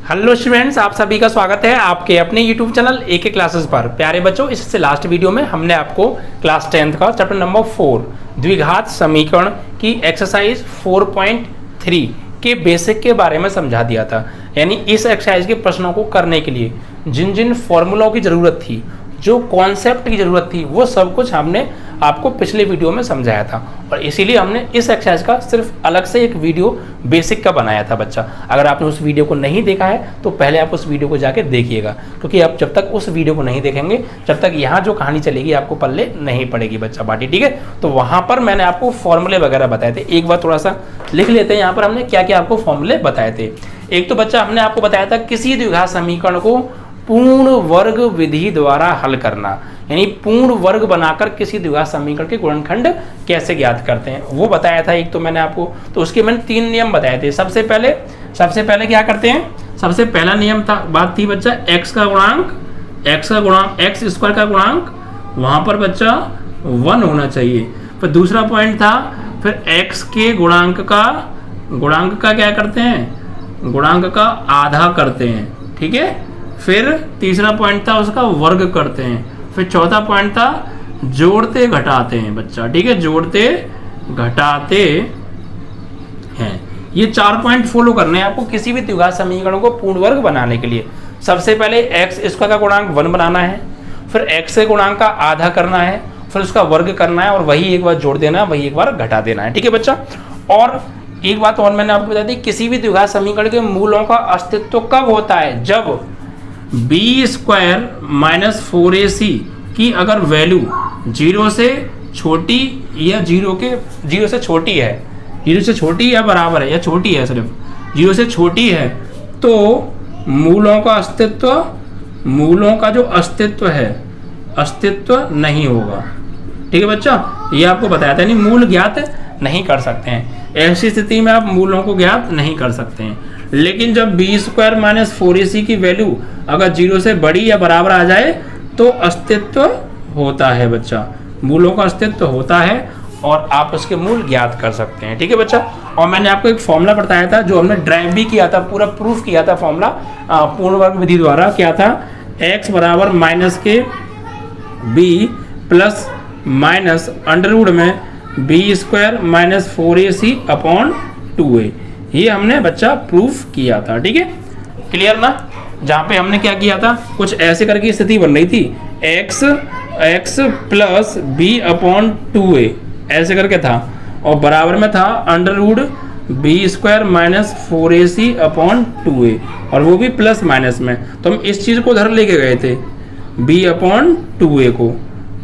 Hello students, आप सभी का स्वागत है आपके अपने यूट्यूब चैनल एके क्लासेस पर। प्यारे बच्चों, इससे लास्ट वीडियो में हमने आपको क्लास 10th का चैप्टर नंबर 4 द्विघात समीकरण की एक्सरसाइज 4.3 के बेसिक के बारे में समझा दिया था। यानी इस एक्सरसाइज के प्रश्नों को करने के लिए जिन जिन फॉर्मूलों की ज़रूरत थी, जो कॉन्सेप्ट की ज़रूरत थी, वो सब कुछ हमने आपको पिछले वीडियो में समझाया था। और इसीलिए हमने इस एक्सरसाइज का सिर्फ अलग से एक वीडियो बेसिक का बनाया था बच्चा। अगर आपने उस वीडियो को नहीं देखा है तो पहले आप उस वीडियो को जाके देखिएगा, क्योंकि आप जब तक उस वीडियो को नहीं देखेंगे जब तक यहाँ जो कहानी चलेगी आपको पल्ले नहीं पड़ेगी बच्चा बाटी। ठीक है, तो वहाँ पर मैंने आपको फॉर्मूले वगैरह बताए थे। एक बार थोड़ा सा लिख लेते हैं यहाँ पर हमने क्या क्या आपको फॉर्मूले बताए थे। एक तो बच्चा हमने आपको बताया था किसी द्विघात समीकरण को पूर्ण वर्ग विधि द्वारा हल करना, यानी पूर्ण वर्ग बनाकर किसी द्विघात समीकरण के गुणनखंड कैसे ज्ञात करते हैं वो बताया था। एक तो मैंने आपको, तो उसके मैंने 3 नियम बताए थे। सबसे पहले क्या करते हैं, सबसे पहला नियम था, बात थी बच्चा x का गुणांक x स्क्वायर का गुणांक वहां पर बच्चा 1 होना चाहिए। फिर दूसरा पॉइंट था, फिर x के गुणांक का क्या करते हैं, गुणांक का आधा करते हैं। ठीक है, फिर तीसरा पॉइंट था उसका वर्ग करते हैं। फिर चौथा पॉइंट था जोड़ते घटाते हैं बच्चा। ठीक है, जोड़ते घटाते हैं। ये 4 पॉइंट फॉलो करने हैं आपको किसी भी द्विघात समीकरण को पूर्ण वर्ग बनाने के लिए। सबसे पहले x स्क्वायर का गुणांक 1 बनाना है, फिर x के गुणांक का आधा करना है, फिर उसका वर्ग करना है और वही एक बार जोड़ देना है, वही एक बार घटा देना है। ठीक है बच्चा, और एक बात और मैंने आपको बता दी, किसी भी द्विघात समीकरण के मूलों का अस्तित्व कब होता है, जब बी स्क्वायर माइनस 4ac की अगर वैल्यू 0 से छोटी या 0 से छोटी है, 0 से छोटी या बराबर है या छोटी है, सिर्फ 0 से छोटी है, तो मूलों का जो अस्तित्व है, अस्तित्व नहीं होगा। ठीक है बच्चा, ये आपको बताया था, नहीं मूल ज्ञात नहीं कर सकते हैं। ऐसी स्थिति में आप मूलों को ज्ञात नहीं कर सकते हैं। लेकिन जब बी स्क्वायर माइनस 4ac की वैल्यू अगर 0 से बड़ी या बराबर आ जाए तो अस्तित्व होता है बच्चा, मूलों का अस्तित्व होता है और आप उसके मूल ज्ञात कर सकते हैं। ठीक है बच्चा, और मैंने आपको एक फॉर्मूला बताया था जो हमने ड्राइव भी किया था, पूरा प्रूफ किया था फॉर्मूला पूर्ण वर्ग विधि द्वारा। क्या था, x बराबर माइनस के b plus minus under root में b square minus 4ac upon 2a। ये हमने बच्चा प्रूफ किया था। ठीक है, क्लियर ना। जहाँ पे हमने क्या किया था, कुछ ऐसे करके स्थिति बन रही थी, x plus B upon 2a ऐसे करके था, और बराबर में था under root b square minus 4ac upon 2a, और वो भी प्लस माइनस में। तो हम इस चीज़ को उधर लेके गए थे, b अपॉन 2a को,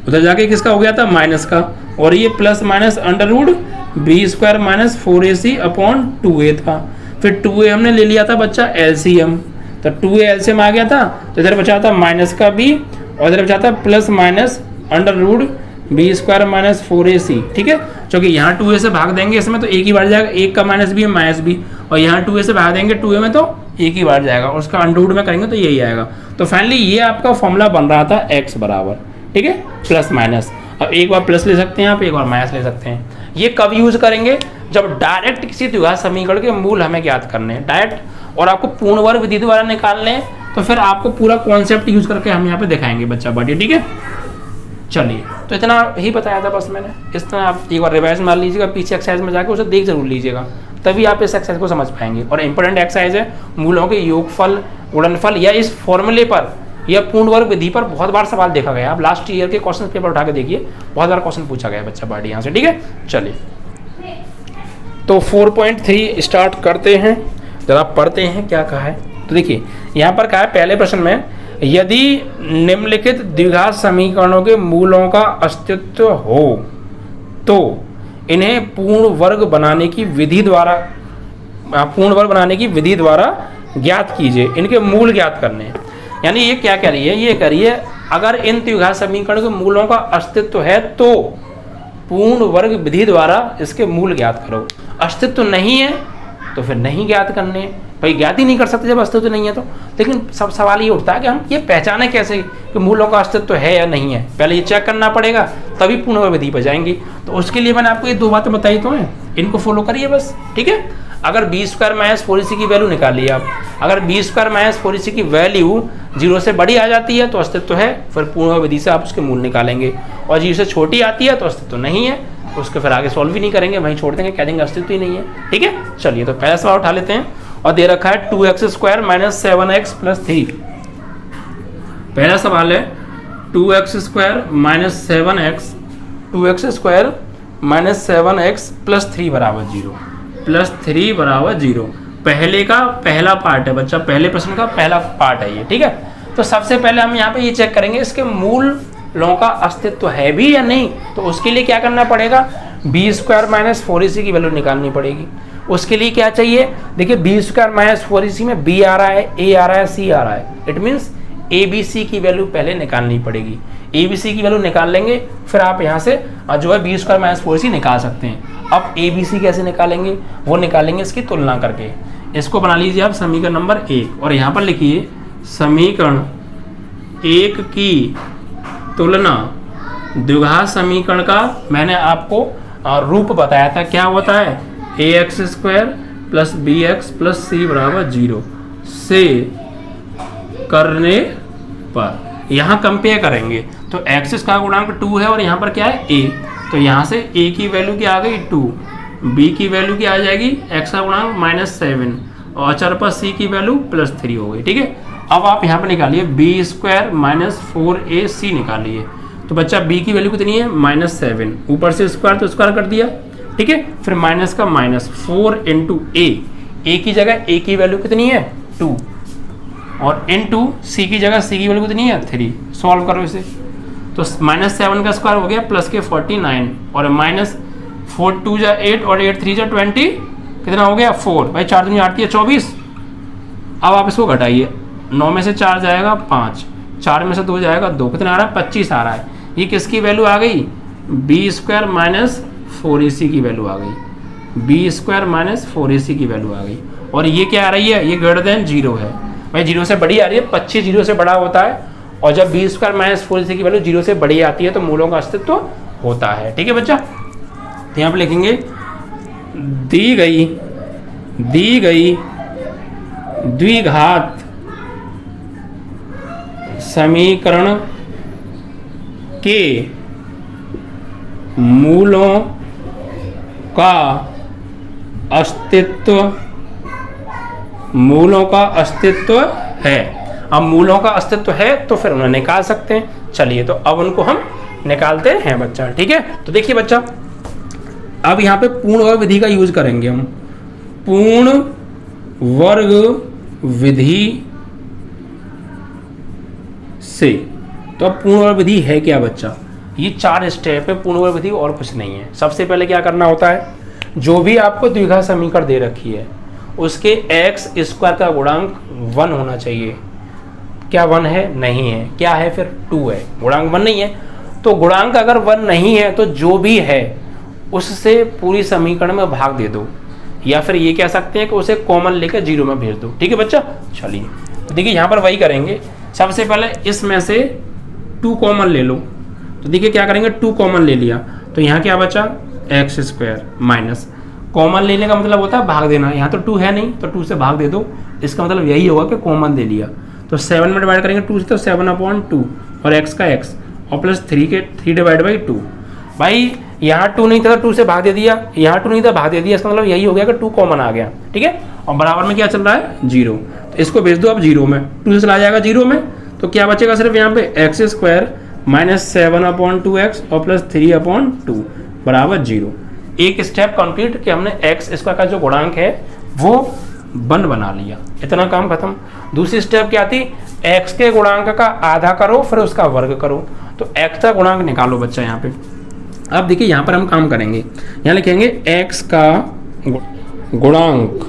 उधर जाके किसका हो गया था, माइनस का, और ये plus minus under root b square minus 4ac upon 2a था। फिर 2a हमने ले लिया था बच्चा एलसीएम, तो 2a एलसीएम आ गया था, तो इधर बचा था माइनस का b और इधर बचा था plus minus under root b square minus 4ac। ठीक है, क्योंकि यहाँ 2a से भाग देंगे इसमें तो एक ही बार जाएगा, एक का माइनस b है माइनस b, और यहाँ 2a से भाग देंगे 2a में तो एक ही बार जाएगा, और उसका अंडर रूट में करेंगे तो यही आएगा। तो फाइनली ये आपका फॉर्मूला बन रहा था x बराबर, ठीक है, प्लस माइनस। अब एक बार प्लस ले सकते हैं आप, एक बार माइनस ले सकते हैं। ये कब यूज करेंगे, जब डायरेक्ट किसी द्विघात समीकरण के मूल हमें ज्ञात करने हैं डायरेक्ट, और आपको पूर्ण वर्ग विधि द्वारा निकालने हैं, तो फिर आपको पूरा कॉन्सेप्ट यूज करके हम यहाँ पे दिखाएंगे बच्चा बाटी। ठीक है, चलिए, तो इतना ही बताया था बस मैंने। इस तरह आप एक बार रिवाइज मार लीजिएगा, पीछे एक्सरसाइज में जाकर उसे देख जरूर लीजिएगा, तभी आप इस एक्सरसाइज को समझ पाएंगे। और इंपॉर्टेंट एक्सरसाइज है, मूलों के योगफल, गुणनफल या इस फॉर्मूले पर या पूर्ण वर्ग विधि पर बहुत बार सवाल देखा गया। आप लास्ट ईयर के क्वेश्चन पेपर उठा के देखिए, बहुत बार क्वेश्चन पूछा गया बच्चा बाटी यहाँ से। ठीक है, चलिए, तो 4.3 स्टार्ट करते हैं, जरा पढ़ते हैं क्या कहा है। तो देखिए यहाँ पर कहा है पहले प्रश्न में, यदि निम्नलिखित द्विघात समीकरणों के मूलों का अस्तित्व हो तो इन्हें पूर्ण वर्ग बनाने की विधि द्वारा ज्ञात कीजिए। इनके मूल ज्ञात करने, यानी ये क्या कह रही है, ये कह रही है अगर इन द्विघात समीकरण के मूलों का अस्तित्व है तो पूर्ण वर्ग विधि द्वारा इसके मूल ज्ञात करो। अस्तित्व नहीं है तो फिर नहीं ज्ञात करने, भाई ज्ञात ही नहीं कर सकते जब अस्तित्व नहीं है तो। लेकिन सब सवाल ये उठता है कि हम ये पहचाने कैसे कि मूलों का अस्तित्व है या नहीं है, पहले ये चेक करना पड़ेगा, तभी पूर्ण वर्ग विधि पर जाएंगे। तो उसके लिए मैंने आपको ये 2 बातें बताई तो हैं, इनको फॉलो करिए बस। ठीक है, अगर बी स्क्वायर माइनस 4ac की वैल्यू निकालिए आप, अगर बी स्क्वायर माइनस 4ac की वैल्यू 0 से बड़ी आ जाती है तो अस्तित्व है, फिर पूर्ण विधि से आप उसके मूल निकालेंगे, और 0 से छोटी आती है तो अस्तित्व नहीं है, उसके फिर आगे सॉल्व भी नहीं करेंगे, वहीं छोड़ देंगे, कह देंगे अस्तित्व ही नहीं है। ठीक है, चलिए तो पहला सवाल उठा लेते हैं, और दे रखा है 2x² माइनस 7x प्लस 3। पहला सवाल है 2x² minus 7x, 2x² minus 7x plus 3 बराबर 0, प्लस 3 बराबर 0। पहले का पहला पार्ट है बच्चा, पहले प्रश्न का पहला पार्ट है ये। ठीक है, तो सबसे पहले हम यहाँ पे ये चेक करेंगे इसके मूलों का अस्तित्व है भी या नहीं। तो उसके लिए क्या करना पड़ेगा, बी स्क्वायर माइनस 4ac की वैल्यू निकालनी पड़ेगी। उसके लिए क्या चाहिए, देखिए बी स्क्वायर माइनस 4ac में बी आ रहा है, ए आ रहा है, सी आ रहा है, it means a b c की वैल्यू पहले निकालनी पड़ेगी। ए बी सी की वैल्यू निकाल लेंगे, फिर आप यहाँ से जो है बी स्क्वायर माइनस 4ac निकाल सकते हैं। अब ए बी सी कैसे निकालेंगे, वो निकालेंगे इसकी तुलना करके। इसको बना लीजिए आप समीकरण नंबर 1, और यहाँ पर लिखिए समीकरण 1 की तुलना द्विघात समीकरण का मैंने आपको रूप बताया था, क्या होता है, ax² plus bx plus c बराबर 0 से करने पर यहाँ कंपेयर करेंगे तो एक्सिस का गुणांक 2 है और यहाँ पर क्या है a, तो यहाँ से a की वैल्यू क्या आ गई 2, b की वैल्यू क्या आ जाएगी x का गुणांक -7 और अचर पर c की वैल्यू +3 हो गई। ठीक है, अब आप यहाँ पर निकालिए b² माइनस 4ac निकालिए। तो बच्चा b की वैल्यू कितनी है -7, ऊपर से स्क्वायर तो स्क्वायर कर दिया। ठीक है, फिर माइनस का माइनस 4 इंटू a की जगह a की वैल्यू कितनी है 2 और इंटू c की जगह c की वैल्यू कितनी है 3। सॉल्व करो इसे, तो -7 का स्क्वायर हो गया प्लस के 49 और -4 2 जा 8 और 8 3 जा 20, कितना हो गया 4, भाई 4 दूनी 8 24। अब आप इसको घटाइए, 9 में से 4 जाएगा 5, 4 में से 2 जाएगा 2, कितना आ रहा है 25 आ रहा है। ये किसकी वैल्यू आ गई, b² माइनस 4ac की वैल्यू आ गई, b² माइनस 4ac की वैल्यू आ गई। और ये क्या आ रही है, ये ग्रेटर देन 0 है, भाई 0 से बड़ी आ रही है, 25 0 से बड़ा होता है, और जब b² माइनस 4ac की वैल्यू 0 से बड़ी आती है तो मूलों का अस्तित्व होता है। ठीक है बच्चा, तो यहाँ पर लिखेंगे दी गई द्विघात समीकरण के मूलों का अस्तित्व है। अब मूलों का अस्तित्व है तो फिर उन्हें निकाल सकते हैं। चलिए तो अब उनको हम निकालते हैं बच्चा। ठीक है, तो देखिए बच्चा, अब यहाँ पे पूर्ण वर्ग विधि का यूज करेंगे हम, पूर्ण वर्ग विधि से। तो अब पूर्ण वर्ग विधि है क्या बच्चा, ये 4 स्टेप है पूर्ण वर्ग विधि और कुछ नहीं है। सबसे पहले क्या करना होता है, जो भी आपको द्विघात समीकरण दे रखी है उसके x² का गुणांक 1 होना चाहिए। क्या 1 है, नहीं है, क्या है फिर 2 है, गुणांक 1 नहीं है। तो गुणांक अगर 1 नहीं है तो जो भी है उससे पूरी समीकरण में भाग दे दो, या फिर ये कह सकते हैं कि उसे कॉमन लेकर 0 में भेज दो। ठीक है बच्चा, चलिए तो देखिए यहाँ पर वही करेंगे। सबसे पहले इसमें से 2 कॉमन ले लो, तो देखिए क्या करेंगे, 2 कॉमन ले लिया तो यहाँ क्या बचा x² माइनस, कॉमन लेने का मतलब होता है भाग देना, यहाँ तो 2 है नहीं तो 2 से भाग दे दो, इसका मतलब यही होगा कि कॉमन दे लिया। तो 7 में डिवाइड करेंगे 2 से तो 7/2 और x का x और प्लस 3 डिवाइड बाई 2। भाई यहाँ 2 नहीं था तो 2 से भाग दे दिया, यहाँ 2 नहीं था भाग दे दिया, इसका मतलब यही हो गया कि 2 कॉमन आ गया। ठीक है, और बराबर में क्या चल रहा है 0, तो इसको भेज दो अब 0 में, 2 से चला जाएगा 0 में, तो क्या बचेगा सिर्फ यहाँ पे x² माइनस 7/2x और प्लस 3/2 बराबर 0। एक स्टेप कंप्लीट कि हमने x² का जो गुणांक है वो 1 बना लिया, इतना काम खत्म। दूसरी स्टेप क्या थी, x के गुणांक का आधा करो फिर उसका वर्ग करो, तो x का गुणांक निकालो बच्चा यहाँ पे। अब देखिए यहाँ पर हम काम करेंगे, यहाँ लिखेंगे x का गुणांक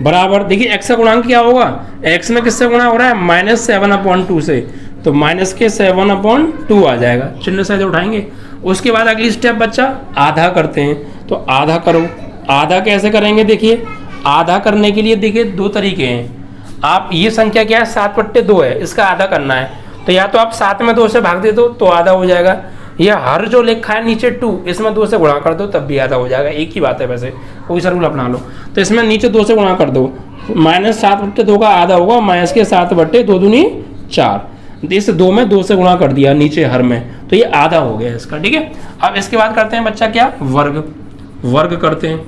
बराबर, देखिए x का गुणांक क्या होगा, x में किससे गुणा हो रहा है -7/2 से, तो माइनस के 7/2 आ जाएगा, चिन्ह से उठाएंगे। उसके बाद अगली स्टेप बच्चा आधा करते हैं, तो आधा करो। आधा कैसे करेंगे, देखिए आधा करने के लिए देखिए 2 तरीके हैं। आप ये संख्या क्या है 7/2 है, इसका आधा करना है, तो या तो आप 7 में 2 से भाग दे दो तो आधा हो जाएगा, या हर जो लिखा है नीचे 2 इसमें 2 से गुणा कर दो तब भी आधा हो जाएगा, एक ही बात है वैसे, कोई सा रूल अपना लो। तो इसमें नीचे 2 से गुणा कर दो, -7/2 का आधा होगा -7/2 दूनी 4, इस 2 में 2 से गुणा कर दिया नीचे हर में, तो ये आधा हो गया इसका, ठीक है। अब इसके बाद करते हैं बच्चा क्या, वर्ग करते हैं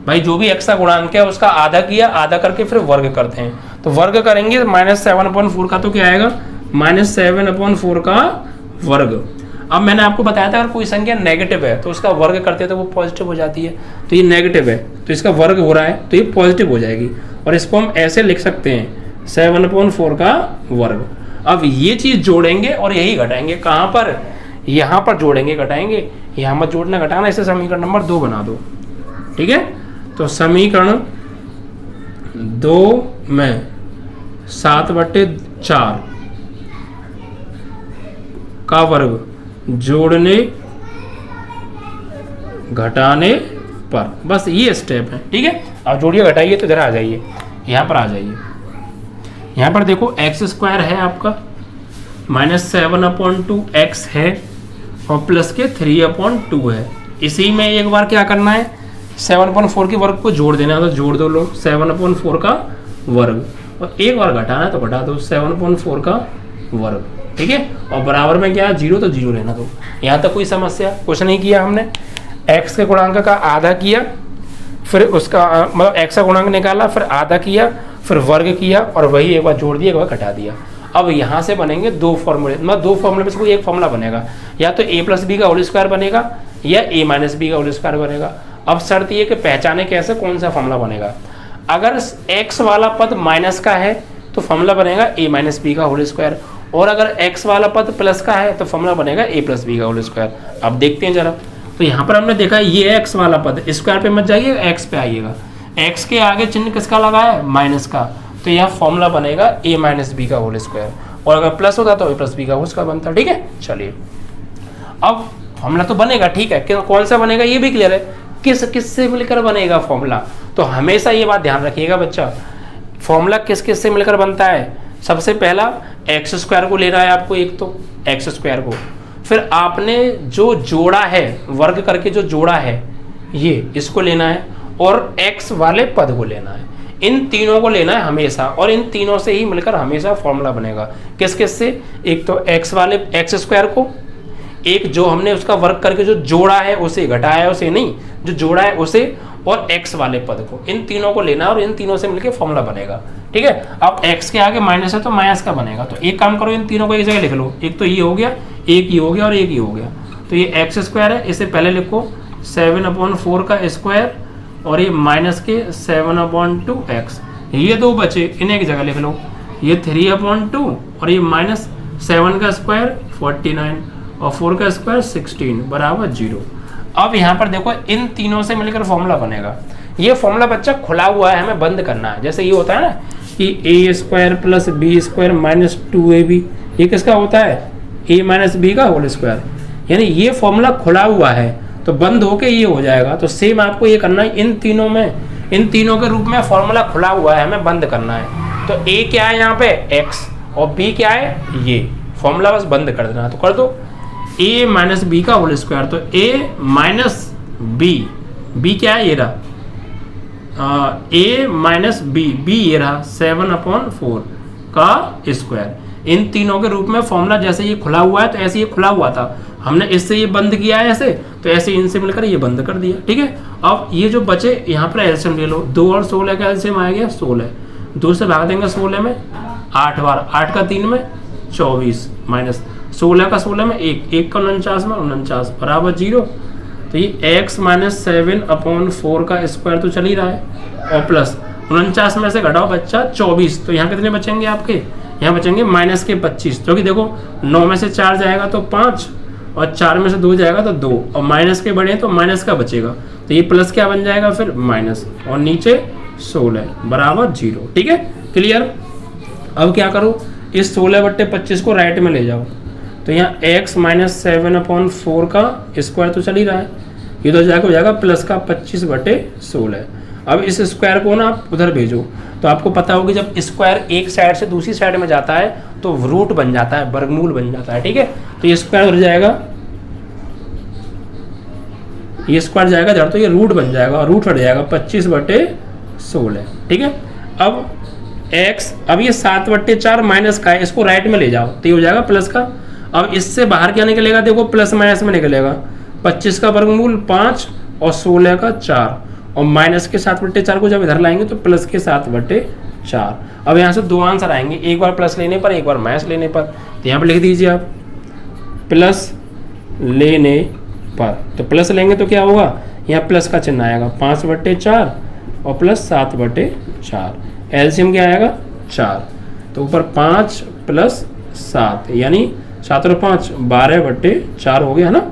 भाई, जो भी x का गुणांक है उसका आधा किया, आधा करके फिर वर्ग करते हैं। तो वर्ग करेंगे -7/4 का तो क्या आएगा, -7/4 का वर्ग। अब मैंने आपको बताया था अगर कोई संख्या नेगेटिव है तो उसका वर्ग करते हैं तो वो पॉजिटिव हो जाती है, तो ये नेगेटिव है तो इसका वर्ग हो रहा है तो ये पॉजिटिव हो जाएगी, और इसको हम ऐसे लिख सकते हैं 7/4 का वर्ग। अब ये चीज जोड़ेंगे और यही घटाएंगे, कहाँ पर, यहाँ पर जोड़ेंगे घटाएंगे, यहाँ मत जोड़ना घटाना, इसे समीकरण नंबर 2 बना दो, ठीक है। तो समीकरण 2 में 7/4 का वर्ग जोड़ने घटाने पर, बस ये स्टेप है, ठीक है। अब जोड़िए घटाइए तो इधर आ जाइए, यहाँ पर आ जाइए, यहाँ पर देखो x² है आपका, -7/2x है और प्लस के 3/2 है। इसी में एक बार क्या करना है, 7/4 के वर्ग को जोड़ देना है, तो जोड़ दो लोग 7/4 का वर्ग, और एक बार घटाना है तो घटा दो 7/4 का वर्ग, ठीक है। और बराबर में क्या है 0, तो 0 लेना दो। यहाँ तक कोई समस्या, कुछ नहीं किया हमने, x के गुणांक का आधा किया, फिर उसका मतलब x का गुणांक निकाला, फिर आधा किया, फिर वर्ग किया, और वही एक बार जोड़ दिया, एक बार घटा दिया। अब यहाँ से बनेंगे 2 फॉर्मूले, मतलब 2 फॉर्मूले में से कोई एक फॉर्मूला बनेगा, या तो a+b का होल स्क्वायर बनेगा या a-b का होल स्क्वायर बनेगा। अब शर्त ये कि पहचाने कैसे कौन सा फॉर्मूला बनेगा। अगर x वाला पद माइनस का है तो फॉर्मूला बनेगा a-b का होल स्क्वायर, और अगर x वाला पद प्लस का है तो फॉर्मूला बनेगा a+b का होल स्क्वायर। अब देखते हैं जरा, तो यहाँ पर हमने देखा ये x वाला पद, स्क्वायर पे मत जाइए, x पे आइएगा, x के आगे चिन्ह किसका लगा है, माइनस का, तो यहाँ फॉर्मूला बनेगा a-b का होल स्क्वायर, और अगर प्लस होता तो a+b का होल स्क्वायर बनता, ठीक है। चलिए अब फॉर्मूला तो बनेगा, ठीक है, कौन सा बनेगा ये भी क्लियर है, किस से मिलकर बनेगा फॉर्मूला। तो हमेशा ये बात ध्यान रखिएगा बच्चा, फॉर्मूला किस से मिलकर बनता है। सबसे पहला x² को लेना है आपको, एक तो x² को, फिर आपने जो जोड़ा है वर्ग करके जो जोड़ा है ये इसको लेना है, और x वाले पद को लेना है, इन तीनों को लेना है हमेशा, और इन तीनों से ही मिलकर हमेशा फॉर्मूला बनेगा। किस से, एक तो x² को, एक जो हमने उसका वर्ग करके जो जोड़ा है उसे, घटाया है उसे नहीं, जो जोड़ा है उसे, और x वाले पद को, इन तीनों को लेना और इन तीनों से मिलकर फॉर्मूला बनेगा, ठीक है। अब x के आगे माइनस है तो माइनस का बनेगा, तो एक काम करो इन तीनों को एक जगह लिख लो, एक तो ये हो गया, एक ये हो गया और एक ये हो गया, तो ये x² है, इसे पहले लिखो 7/4 का स्क्वायर, और ये माइनस के 7/2x, ये दो बचे इन्हें एक जगह लिख लो, ये 3/2 और ये -7 का स्क्वायर 49 और 4 का स्क्वायर 16 बराबर 0। अब यहाँ पर देखो इन तीनों से मिलकर फॉर्मूला बनेगा। ये फॉर्मूला बच्चा खुला हुआ है, हमें बंद करना है। जैसे ये होता है ना कि a² + b² - 2ab, ये किसका होता है, a - b का होल स्क्वायर, यानी ये फॉर्मूला खुला हुआ है तो बंद होके ये हो जाएगा। तो सेम आपको ये करना है, इन तीनों में, इन तीनों के रूप में फॉर्मूला खुला हुआ है, हमें बंद करना है। तो a क्या है यहाँ पे x, और b क्या है ये, फॉर्मूला बस बंद कर देना, तो कर दो a - b का होल स्क्वायर, तो a - b क्या है ये रहा, a - b ये रहा 7/4 का स्क्वायर। इन तीनों के रूप में फॉर्मूला जैसे ये खुला हुआ है तो ऐसे ये खुला हुआ था, हमने इससे ये बंद किया है ऐसे, तो ऐसे इनसे मिलकर ये बंद कर दिया, ठीक है। अब ये जो बचे यहाँ पर एलसीएम ले लो, 2 और 16 का एलसीएम आ गया 16, 2 से भाग देंगे 16 में 8 बार, 8 का 3 में 24 माइनस 16 का 16 में 1 का 49 में 49 बराबर 0। तो ये x - 7/4 का स्क्वायर तो चल ही रहा है, और प्लस 49 में से घटाओ बच्चा 24, तो यहाँ कितने बचेंगे आपके, यहाँ बचेंगे माइनस के 25, क्योंकि देखो 9 में से 4 जाएगा तो 5, और 4 में से 2 जाएगा तो 2, और माइनस के बड़े तो माइनस का बचेगा, तो ये प्लस क्या बन जाएगा फिर माइनस, और नीचे 16 बराबर 0, ठीक है, क्लियर। अब क्या करो, इस 16/25 को राइट में ले जाओ, तो यहाँ x - 7/4 का स्क्वायर तो चल ही रहा है, ये तो जाकर हो जाएगा प्लस का 25/16। अब इस स्क्वायर को ना आप उधर भेजो, तो आपको पता होगा जब स्क्वायर एक साइड से दूसरी साइड में जाता है तो रूट बन जाता है, वर्गमूल बन जाता है, ठीक है। तो ये स्क्वायर हो जाएगा ये स्क्वायर जाएगा इधर तो ये रूट बन जाएगा और रूट हट जाएगा 25/16। ठीक है, अब x, अब ये 7/4 माइनस का है, इसको राइट में ले जाओ तो ये हो जाएगा प्लस का। अब इससे बाहर क्या निकलेगा, देखो प्लस माइनस में निकलेगा 25 का वर्गमूल 5 और 16 का 4 और माइनस के 7/4 को जब इधर लाएंगे तो प्लस के 7/4। अब यहाँ से दो आंसर आएंगे, एक बार प्लस लेने पर एक बार माइनस लेने पर। तो यहाँ पर लिख दीजिए आप प्लस लेने पर, तो प्लस लेंगे तो क्या होगा, यहाँ प्लस का चिन्ह आएगा 5/4 और प्लस 7/4। एलसीएम क्या आएगा 4, तो ऊपर 5 प्लस 7 यानी 7 और 5 12/4 हो गया है ना।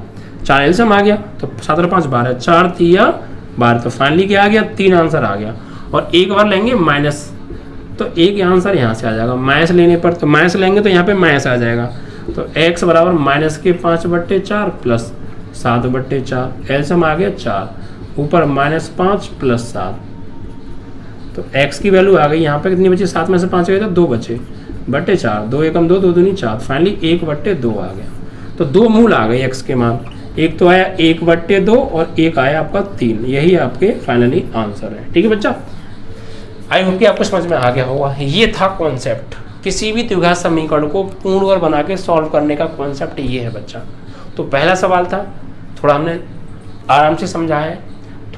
4 एलसीएम आ गया तो 7 और 5 12, 4 3 12, तो फाइनली क्या आ गया 3 आंसर आ गया। और एक बार लेंगे माइनस तो एक आंसर यहाँ से आ जाएगा, माइनस लेने पर तो माइनस लेंगे तो यहाँ पे माइनस आ जाएगा। तो x बराबर माइनस के 5/4 प्लस 7/4, एलसीएम आ गया 4, ऊपर -5 प्लस 7, तो x की वैल्यू आ गई यहाँ पे कितनी बची, 7 में से 5 गए तो 2 बचे, बटे 4, 2 एकम 2, 2 दूनी 4, फाइनली 1/2 आ गया। तो दो मूल आ गए x के मान, एक तो आया 1/2 और एक आया आपका 3, यही आपके फाइनली आंसर है। ठीक है बच्चा, आई होप कि आपको समझ में आ गया होगा। ये था कॉन्सेप्ट, किसी भी द्विघात समीकरण को पूर्ण वर्ग बना के सॉल्व करने का कॉन्सेप्ट ये है बच्चा। तो पहला सवाल था, थोड़ा हमने आराम से समझाया है,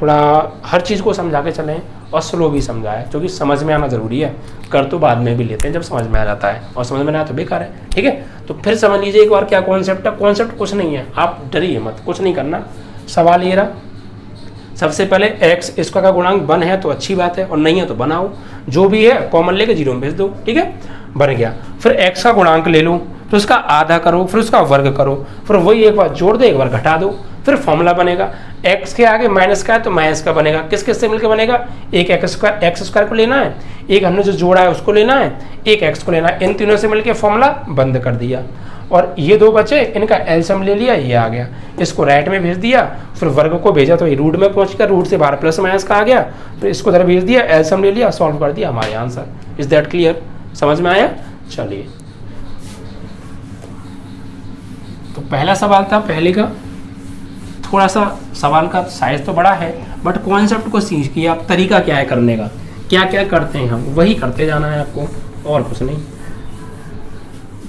थोड़ा हर चीज़ को समझा के चलें और स्लो भी समझाया, क्योंकि समझ में आना ज़रूरी है। कर तो बाद में भी लेते हैं जब समझ में आ जाता है, और समझ में ना आया तो बेकार है। ठीक है, तो फिर समझ लीजिए एक बार क्या कॉन्सेप्ट है। कॉन्सेप्ट कुछ नहीं है, आप डरिए मत, कुछ नहीं करना। सवाल ये रहा, सबसे पहले x स्क्वायर का गुणांक 1 है तो अच्छी बात है, और नहीं है तो बनाओ, जो भी है कॉमन लेके 0 में भेज दो। ठीक है, बन गया। फिर x का गुणांक ले लो, फिर उसका आधा करो, फिर उसका वर्ग करो, फिर वही एक बार जोड़ दो, एक बार घटा दो, फिर फॉर्मूला बनेगा। x के आगे माइनस का है तो माइनस का बनेगा, किस किस से मिलकर बनेगा, एक एक्स स्क्वायर को लेना है, एक हमने जो जोड़ा है उसको लेना है, एक x को लेना है, इन तीनों से मिलकर फॉर्मूला बंद कर दिया। और ये दो बचे, इनका एलसीएम ले लिया, ये आ गया, इसको राइट में भेज दिया, फिर वर्ग को भेजा तो ये रूट में पहुंच गया, रूट से बाहर प्लस माइनस का आ गया, फिर इसको इधर भेज दिया, एलसीएम ले लिया, सॉल्व कर दिया, हमारे आंसर। इज दैट क्लियर, समझ में आया? चलिए, तो पहला सवाल था पहले का, थोड़ा सा सवाल का साइज तो बड़ा है, बट कॉन्सेप्ट को सीख किया। अब तरीका क्या है करने का, क्या क्या करते हैं हम, वही करते जाना है आपको, और कुछ नहीं।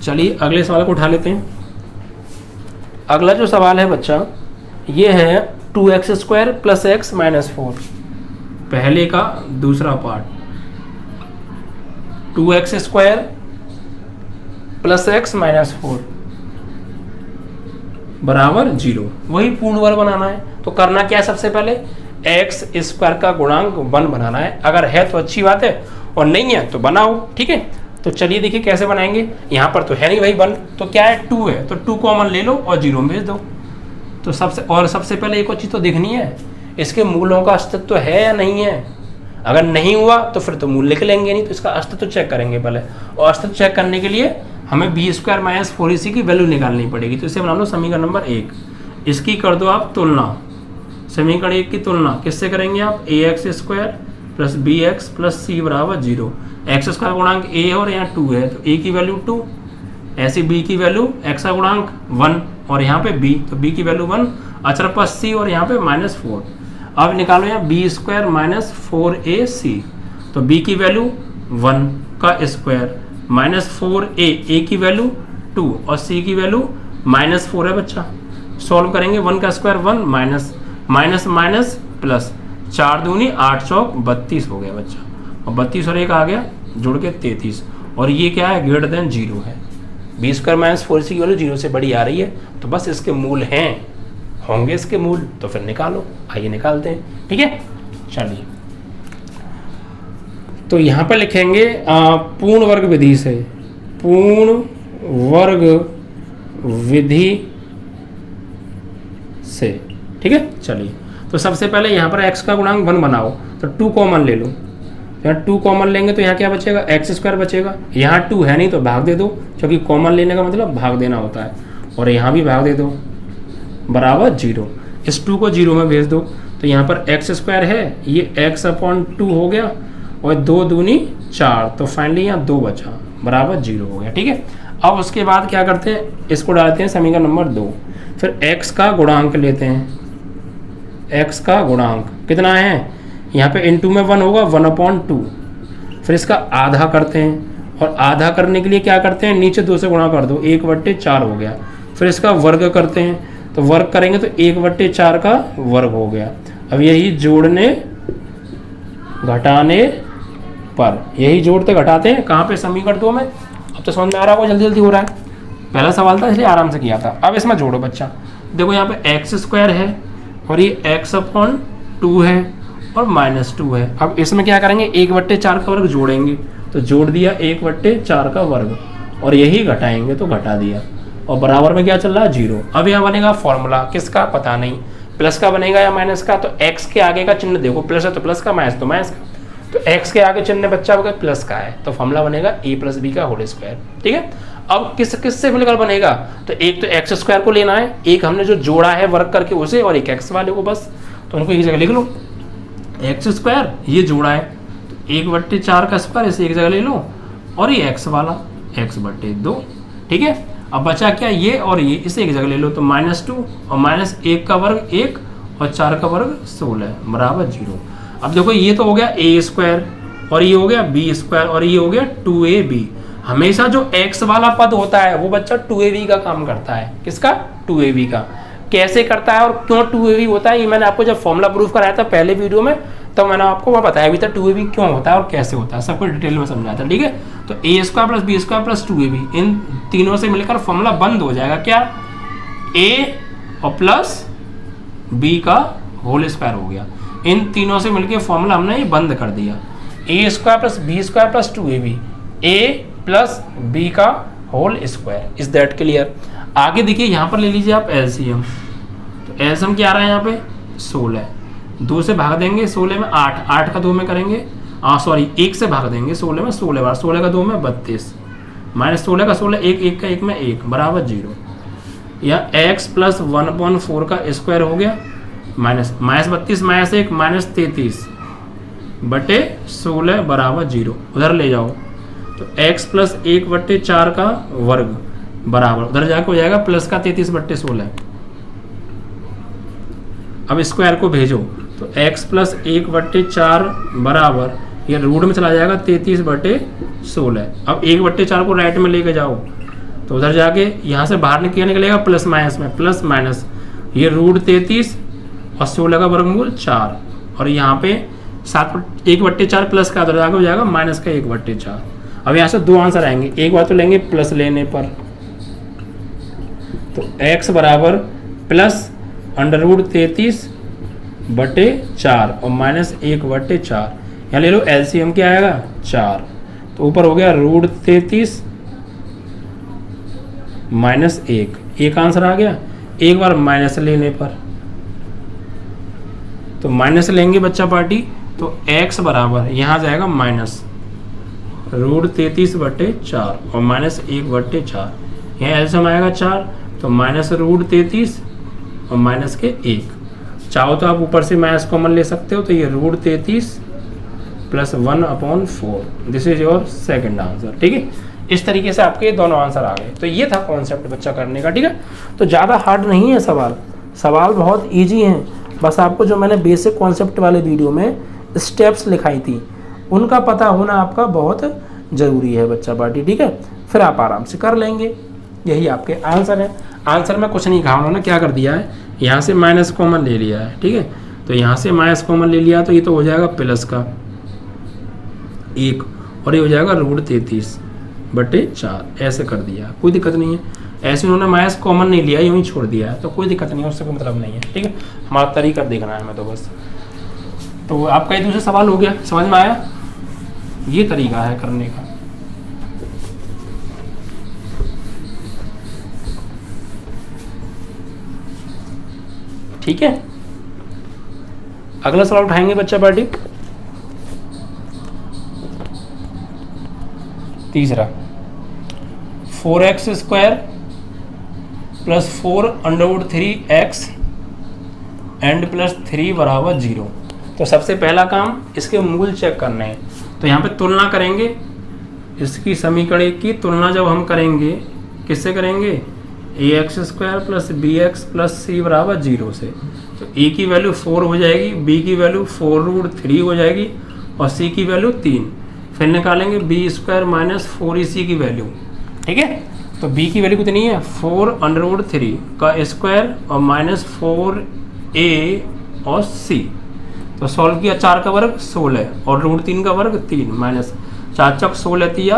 चलिए अगले सवाल को उठा लेते हैं। अगला जो सवाल है बच्चा, ये है 2x² + x - 4, पहले का दूसरा पार्ट। 2x² + x - 4 बराबर 0, वही पूर्ण वर्ग बनाना है। तो करना क्या है, सबसे पहले x² का गुणांक 1 बनाना है, अगर है तो अच्छी बात है, और नहीं है तो बनाओ। ठीक है, तो चलिए देखिए कैसे बनाएंगे। यहाँ पर तो है नहीं भाई 1, तो क्या है 2 है, तो 2 कॉमन ले लो और 0 में भेज दो। तो सबसे पहले एक और चीज़ तो देखनी है, इसके मूलों का अस्तित्व है या नहीं है। अगर नहीं हुआ तो फिर तो मूल लिख लेंगे, नहीं तो इसका अस्तित्व चेक करेंगे पहले, और अस्तित्व चेक करने के लिए हमें b² - 4ac की वैल्यू निकालनी पड़ेगी। तो इसे बना लो समीकरण नंबर 1, इसकी कर दो आप तुलना, समीकरण 1 की तुलना किससे करेंगे आप, ax² + bx + c बराबर 0। x² गुणांक a है और यहाँ 2 है, तो a की वैल्यू 2, ऐसे b की वैल्यू x का गुणांक 1 और यहाँ पे b, तो b की वैल्यू 1, अचर पर c और यहाँ पे -4। अब निकालो यहाँ b² - 4ac, तो b की वैल्यू 1 का स्क्वायर -4a की वैल्यू 2 और c की वैल्यू -4 है बच्चा। सॉल्व करेंगे, 1 का स्क्वायर 1 माइनस माइनस प्लस, 4 दूनी 8 चौक 32 हो गया बच्चा, और 32 और 1 आ गया जुड़ के 33, और ये क्या है, ग्रेटर देन 0 है। b² - 4ac की वैल्यू 0 से बड़ी आ रही है, तो बस इसके मूल हैं, होंगे इसके मूल, तो फिर निकालो। आइए निकालते हैं। ठीक है, चलिए, तो यहाँ पर लिखेंगे पूर्ण वर्ग विधि से, पूर्ण वर्ग विधि से। ठीक है, चलिए, तो सबसे पहले यहाँ पर x का गुणांक 1 बनाओ, तो 2 कॉमन ले लो, यहाँ 2 कॉमन लेंगे तो यहाँ क्या बचेगा, x² बचेगा। यहाँ 2 है नहीं तो भाग दे दो, क्योंकि कॉमन लेने का मतलब भाग देना होता है, और यहाँ भी भाग दे दो, बराबर 0। इस 2 को 0 में भेज दो, तो यहाँ पर x² है, ये x/2 हो गया, और 2 दूनी 4, तो फाइनली यहाँ 2 बचा, बराबर 0 हो गया। ठीक है, अब उसके बाद क्या करते हैं, इसको डालते हैं समीकरण नंबर 2, फिर x का गुणांक लेते हैं, x का गुणांक कितना है, यहाँ पे इनटू में 1 होगा 1/2, फिर इसका आधा करते हैं और आधा करने के लिए क्या करते हैं, नीचे 2 से गुणा कर दो, 1/4 हो गया। फिर इसका वर्ग करते हैं तो वर्ग करेंगे तो 1/4 का वर्ग हो गया। अब यही जोड़ने घटाने पर, यही जोड़ते घटाते हैं कहाँ पे, समीकरण 2 में। अब तो समझ में आ रहा होगा, जल्दी जल्दी हो रहा है, पहला सवाल था इसलिए आराम से किया था। अब इसमें जोड़ो बच्चा, देखो यहाँ पे x² है और ये x/2 है और -2 है। अब इसमें क्या करेंगे, 1/4 का वर्ग जोड़ेंगे, तो जोड़ दिया 1/4 का वर्ग और यही घटाएंगे तो घटा दिया और बराबर में क्या चल रहा है, 0। अब यहाँ बनेगा फॉर्मूला किसका पता नहीं, प्लस का बनेगा या माइनस का। तो x के आगे का चिन्ह देखो, प्लस है तो प्लस का, माइनस तो माइनस का, तो x के आगे चिन्ह बच्चा होगा प्लस का है, तो फॉर्मूला बनेगा a + b का होल स्क्वायर। ठीक है, अब किस से मिलकर बनेगा, तो एक तो x² को लेना है, एक हमने जो जोड़ा है वर्ग करके उसे, और एक x वाले को, बस तो उनको एक जगह लिख लो, x² ये जोड़ा है तो 1/4 का स्क्वायर इसे एक जगह ले लो, और ये x वाला x/2। ठीक है, अब बचा क्या, ये और ये, इसे एक जगह ले लो, तो -2 और -1 का वर्ग 1 और 4 का वर्ग 16 बराबर 0। अब देखो ये तो हो गया a² और ये हो गया b² और ये हो गया 2ab। हमेशा जो x वाला पद होता है वो बच्चा 2ab का काम करता है, किसका, 2ab का। कैसे करता है और क्यों 2ab होता है, ये मैंने आपको जब फॉर्मूला प्रूफ कराया था पहले वीडियो में, तो मैंने आपको वह बताया भी था 2ab क्यों होता है और कैसे होता है, सब कुछ डिटेल में समझाया था। ठीक है, तो a² + b² + 2ab, इन तीनों से मिलकर फॉर्मूला बंद हो जाएगा, क्या, a और प्लस b का होल स्क्वायर हो गया। इन तीनों से मिलकर फॉर्मूला हमने ये बंद कर दिया, a² + b² + 2ab, a + b का whole square. Is that clear. आगे देखिए यहाँ पर ले लीजिए आप एलसीएम, तो एलसीएम क्या आ रहा है यहाँ पे, 16, 2 से भाग देंगे 16 में 8, 8 का 2 में करेंगे, सॉरी 1 से भाग देंगे 16 में 16 बार, 16 का 2 में 32, -16 का 16, 1 1 का 1 में 1 बराबर 0। या x + 1/4 का स्क्वायर हो गया, -32 -1 -33 बटे 16 बराबर 0, उधर ले जाओ तो x + 1/4 का वर्ग बराबर, उधर जाके हो जाएगा प्लस का 33 बटे 16। अब स्क्वायर को भेजो तो x + 1/4 बराबर, ये रूट में चला जाएगा 33 बटे 16। अब 1/4 को राइट में लेके जाओ तो उधर जाके यहाँ से बाहर क्या निकलेगा, प्लस माइनस में, प्लस माइनस, ये रूट 33 और 16 का वर्गमूल 4, और यहाँ पे 1/4 प्लस का, उधर जाके हो जाएगा माइनस का 1/4। अब यहाँ से 2 आंसर आएंगे, एक बार तो लेंगे प्लस लेने पर, तो x बराबर प्लस √33 बटे 4 और -1/4, यहाँ ले लो एलसीएम क्या आएगा 4, तो ऊपर हो गया √33 -1, एक आंसर आ गया। एक बार माइनस लेने पर, तो माइनस लेंगे बच्चा पार्टी, तो x बराबर यहाँ जाएगा -√33 बटे 4 और -1/4, यहाँ एलसीएम आएगा 4, तो -√33 और माइनस के 1, चाहो तो आप ऊपर से माइनस कॉमन ले सकते हो, तो ये √33 + 1/4, this is your second answer. ठीक है, इस तरीके से आपके दोनों आंसर आ गए। तो ये था कॉन्सेप्ट बच्चा करने का। ठीक है, तो ज़्यादा हार्ड नहीं है सवाल बहुत ईजी हैं, बस आपको जो मैंने बेसिक कॉन्सेप्ट वाले वीडियो में स्टेप्स लिखाई थी उनका पता होना आपका बहुत ज़रूरी है बच्चा पार्टी। ठीक है, फिर आप आराम से कर लेंगे, यही आपके आंसर है। आंसर में कुछ नहीं कहा, उन्होंने क्या कर दिया है, यहाँ से माइनस कॉमन ले लिया है। ठीक है, तो यहाँ से माइनस कॉमन ले लिया तो ये तो हो जाएगा प्लस का 1 और ये हो जाएगा √33 बटे 4, ऐसे कर दिया, कोई दिक्कत नहीं है। ऐसे उन्होंने माइनस कॉमन नहीं लिया, यूँ ही छोड़ दिया है, तो कोई दिक्कत नहीं है, उससे कोई मतलब नहीं है। ठीक है, हमारा तरीका देखना है हमें तो बस। तो आपका ये दूसरा सवाल हो गया, समझ में आया, ये तरीका है करने का। ठीक है, अगला सवाल उठाएंगे बच्चा पार्टी, तीसरा 4x² + 4√3x एंड +3 बराबर 0। तो सबसे पहला काम इसके मूल चेक करने हैं, तो यहाँ पे तुलना करेंगे, इसकी समीकरण की तुलना जब हम करेंगे किससे करेंगे, ax² + bx + c बराबर 0 से। तो ए की वैल्यू 4 हो जाएगी, बी की वैल्यू 4√3 हो जाएगी और सी की वैल्यू 3। फिर निकालेंगे बी स्क्वायर माइनस 4ac की वैल्यू, ठीक है। तो b की वैल्यू कितनी है 4√3 का स्क्वायर और माइनस 4a और c। तो सॉल्व किया 4 का वर्ग 16 और √3 का वर्ग 3 माइनस 4 चौक 16 तिया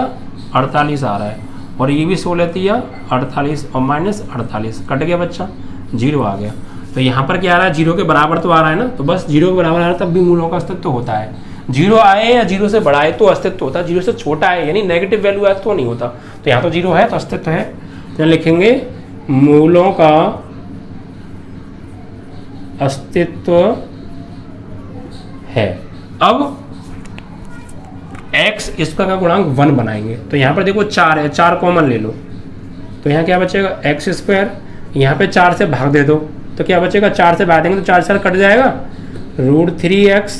48 आ रहा है और ये भी 16 तिया 48 और माइनस 48 कट गया बच्चा, 0 आ गया। तो यहाँ पर क्या आ रहा है 0 के बराबर तो आ रहा है ना, तो बस 0 के बराबर आ रहा है तब भी मूलों का अस्तित्व होता है। 0 आए या 0 से बड़ा है तो अस्तित्व होता है, 0 से छोटा है यानी नेगेटिव वैल्यू आए तो नहीं होता। तो यहाँ तो 0 है तो अस्तित्व है। तो लिखेंगे मूलों का अस्तित्व है। अब x इसका का गुणांक 1 बनाएंगे। तो यहाँ पर देखो 4 है, 4 कॉमन ले लो तो यहाँ क्या बचेगा एक्स स्क्वायर, यहाँ पे 4 से भाग दे दो तो क्या बचेगा 4 से भाग देंगे तो 4 4 कट जाएगा √3x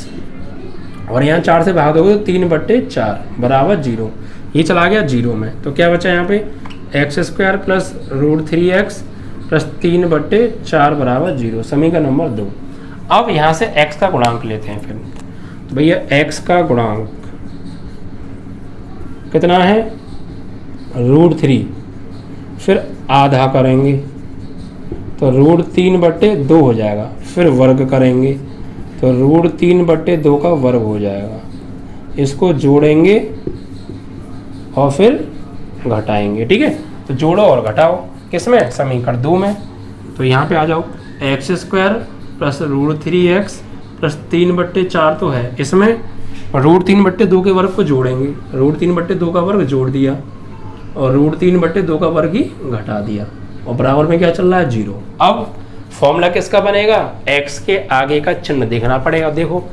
और यहाँ 4 से भाग दोगे तो 3/4 बराबर 0। ये चला गया 0 में। तो क्या बचा यहाँ पे x square plus √3x plus 3/4 बराबर 0, समीकरण नंबर 2। अब यहाँ से x का गुणांक लेते हैं। फिर तो भैया x का गुणांक कितना है √3, फिर आधा करेंगे तो √3/2 हो जाएगा, फिर वर्ग करेंगे तो √3/2 का वर्ग हो जाएगा। इसको जोड़ेंगे और फिर घटाएंगे, ठीक है। तो जोड़ो और घटाओ किसमें समीकरण 2 में। तो यहाँ पे आ जाओ x square plus √3x plus 3/4 तो है इसमें, √3/2 के वर्ग को जोड़ेंगे, √3/2 का वर्ग जोड़ दिया और √3/2 का वर्ग ही घटा दिया और बराबर में क्या चल रहा है 0। अब फॉर्मूला किसका बनेगा, x के आगे का चिन्ह देखना पड़ेगा। देखो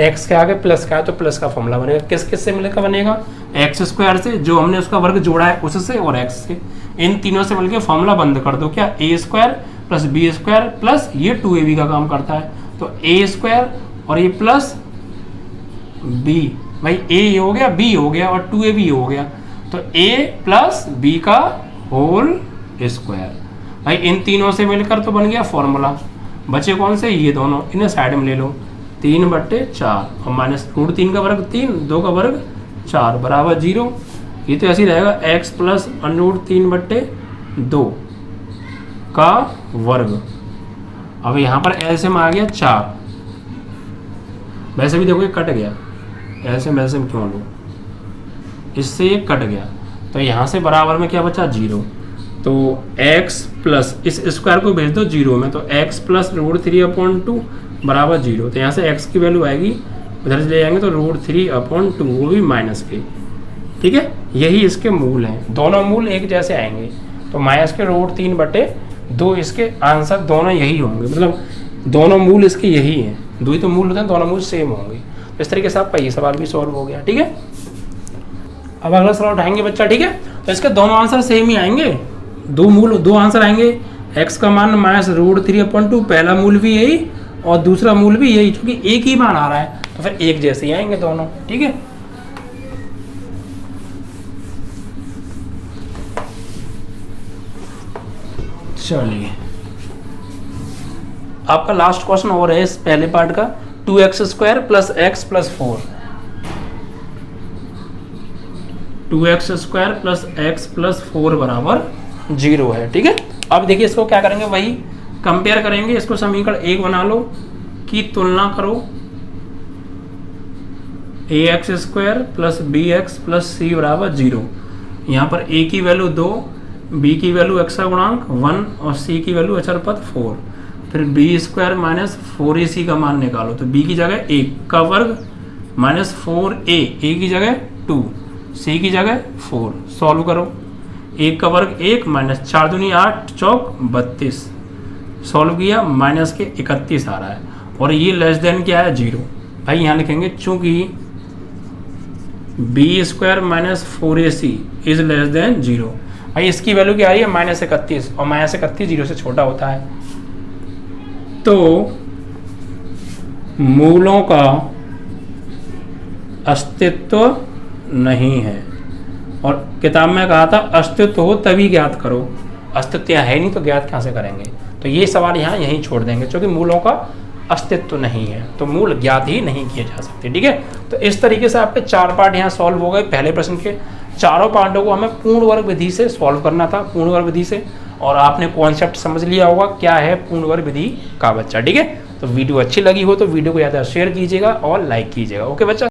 x के आगे प्लस का है तो प्लस का फॉर्मूला बनेगा। किस किस से मिलकर बनेगा, एक्स स्क्वायर से जो हमने उसका वर्ग जोड़ा है उससे और x से, इन तीनों से मिलकर फॉर्मूला बंद कर दो। क्या a square plus b square plus ये 2ab का काम करता है तो a स्क्वायर और ये प्लस b, भाई a हो गया b हो गया और 2ab हो गया तो a प्लस b का होल स्क्वायर। भाई इन तीनों से मिलकर तो बन गया फॉर्मूला। बचे कौन से, ये दोनों, इन्हें साइड में ले लो 3/4 और माइनस √3 का वर्ग 3, 2 का वर्ग 4 बराबर 0। ये तो ऐसे ही रहेगा x प्लस √3/2 का वर्ग। अब यहाँ पर एलसीएम आ गया 4, वैसे भी देखो ये कट गया, एलसीएम क्यों लो, इससे ये कट गया तो यहाँ से बराबर में क्या बचा 0। तो x प्लस इस स्क्वायर को भेज दो 0 में तो x प्लस √3/2 बराबर 0। तो यहाँ से x की वैल्यू आएगी, उधर से ले जाएंगे तो √3/2 वो भी माइनस के, ठीक है। यही इसके मूल हैं, दोनों मूल एक जैसे आएंगे तो माइनस के √3/2 इसके आंसर दोनों यही होंगे, मतलब दोनों मूल इसके यही हैं। दो ही तो मूल होते हैं, दोनों मूल सेम होंगे। तो इस तरीके से आपका ये सवाल भी सॉल्व हो गया, ठीक है। अब अगला सवाल उठाएंगे बच्चा, ठीक है। तो इसके दोनों आंसर सेम ही आएंगे, दो आंसर आएंगे। x का मान माइनस √3/2, पहला मूल भी यही और दूसरा मूल भी यही, क्योंकि एक ही मान आ रहा है तो फिर एक जैसे ही आएंगे दोनों, ठीक है। चलिए आपका लास्ट क्वेश्चन और है इस पहले पार्ट का, 2x² plus x plus 4, 2x² plus x plus 4 बराबर 0 है, ठीक है। अब देखिए इसको क्या करेंगे, वही कंपेयर करेंगे। इसको समीकरण 1 बना लो की तुलना करो, ax² plus bx plus c बराबर 0। यहाँ पर a की वैल्यू 2, b की वैल्यू x का गुणांक 1 और c की वैल्यू अचर पद 4। फिर b² माइनस 4ac का मान निकालो तो b की जगह 1 का वर्ग माइनस 4a, a की जगह 2, c की जगह 4। सॉल्व करो, 1 का वर्ग 1 माइनस 4 दूनी 8 चौक 32। सॉल्व किया माइनस के 31 आ रहा है और ये लेस देन क्या है 0। भाई यहाँ लिखेंगे चूंकि b² minus 4ac is less than 0। भाई इसकी वैल्यू क्या आ रही है माइनस 31 और माइनस 31 0 से छोटा होता है। तो मूलों का अस्तित्व नहीं है, और किताब में कहा था अस्तित्व हो तभी ज्ञात करो, अस्तित्व है नहीं तो ज्ञात कहाँ से करेंगे। तो ये सवाल यहाँ यहीं छोड़ देंगे क्योंकि मूलों का अस्तित्व नहीं है, तो मूल ज्ञात ही नहीं किए जा सकते। ठीक है, तो इस तरीके से आपके 4 पार्ट यहाँ सॉल्व हो गए पहले प्रश्न के। चारों पार्टों को हमें पूर्ण वर्ग विधि से सॉल्व करना था, पूर्ण वर्ग विधि से, और आपने कॉन्सेप्ट समझ लिया होगा क्या है पूर्ण वर्ग विधि का बच्चा। ठीक है, तो वीडियो अच्छी लगी हो तो वीडियो को ज़्यादा शेयर कीजिएगा और लाइक कीजिएगा। ओके बच्चा।